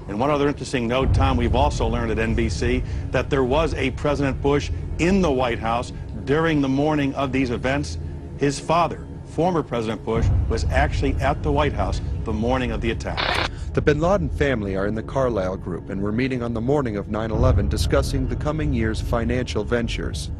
And one other interesting note, Tom, we've also learned at NBC that there was a President Bush in the White House during the morning of these events. His father, former President Bush, was actually at the White House the morning of the attack. The Bin Laden family are in the Carlyle Group and were meeting on the morning of 9/11 discussing the coming year's financial ventures.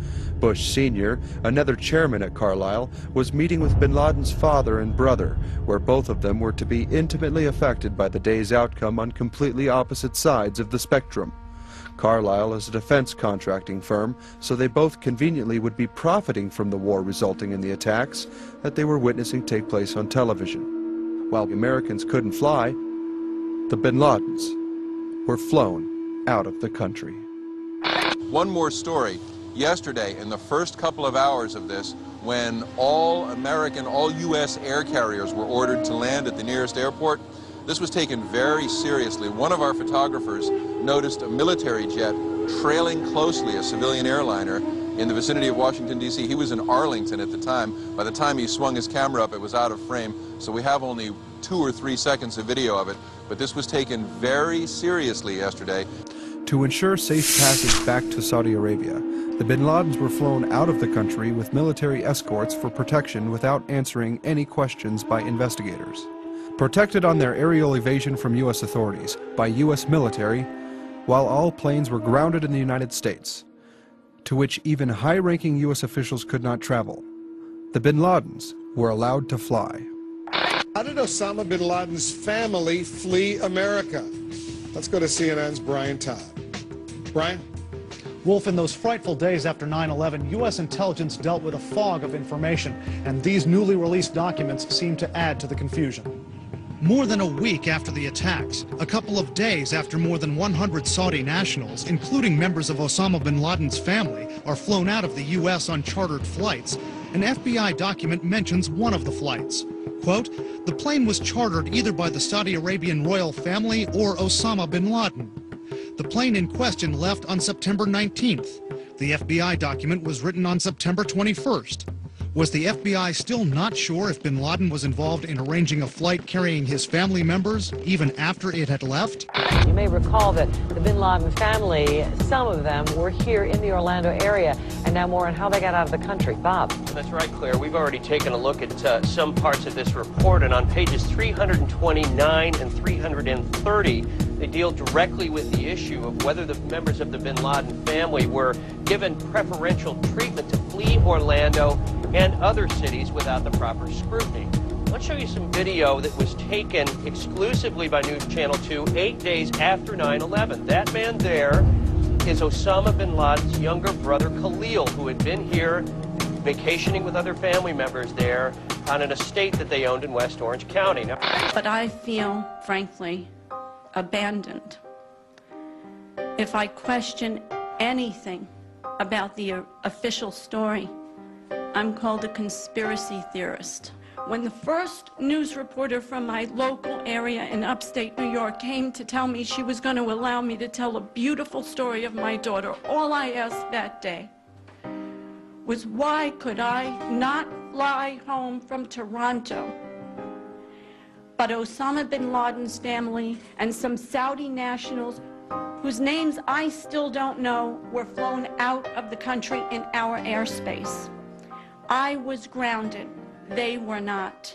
Bush Sr., another chairman at Carlyle, was meeting with Bin Laden's father and brother, where both of them were to be intimately affected by the day's outcome on completely opposite sides of the spectrum. Carlyle is a defense contracting firm, so they both conveniently would be profiting from the war resulting in the attacks that they were witnessing take place on television. While Americans couldn't fly, the Bin Ladens were flown out of the country. One more story. Yesterday, in the first couple of hours of this, when all American, all U.S. air carriers were ordered to land at the nearest airport, this was taken very seriously. One of our photographers noticed a military jet trailing closely a civilian airliner in the vicinity of Washington, D.C. He was in Arlington at the time. By the time he swung his camera up, it was out of frame, so we have only 2 or 3 seconds of video of it. But this was taken very seriously yesterday. To ensure safe passage back to Saudi Arabia, the Bin Ladens were flown out of the country with military escorts for protection without answering any questions by investigators. Protected on their aerial evasion from U.S. authorities by U.S. military, while all planes were grounded in the United States, to which even high-ranking U.S. officials could not travel, the Bin Ladens were allowed to fly. How did Osama bin Laden's family flee America? Let's go to CNN's Brian Todd. Brian? Wolf, in those frightful days after 9/11, U.S. intelligence dealt with a fog of information, and these newly released documents seem to add to the confusion. More than a week after the attacks, a couple of days after more than 100 Saudi nationals, including members of Osama bin Laden's family, are flown out of the U.S. on chartered flights, an FBI document mentions one of the flights. Quote, the plane was chartered either by the Saudi Arabian royal family or Osama bin Laden. The plane in question left on September 19th. The FBI document was written on September 21st. Was the FBI still not sure if bin Laden was involved in arranging a flight carrying his family members even after it had left? You may recall that the bin Laden family, some of them were here in the Orlando area, and now more on how they got out of the country. Bob. That's right, Claire. We've already taken a look at some parts of this report, and on pages 329 and 330, they deal directly with the issue of whether the members of the bin Laden family were given preferential treatment to flee Orlando and other cities without the proper scrutiny. Let's show you some video that was taken exclusively by News Channel 2 8 days after 9/11. That man there is Osama bin Laden's younger brother Khalil, who had been here vacationing with other family members there on an estate that they owned in West Orange County. Now, but I feel, frankly, abandoned. If I question anything about the official story, I'm called a conspiracy theorist. When the first news reporter from my local area in upstate New York came to tell me she was going to allow me to tell a beautiful story of my daughter, all I asked that day was, why could I not fly home from Toronto? But Osama bin Laden's family and some Saudi nationals whose names I still don't know were flown out of the country in our airspace. I was grounded. They were not.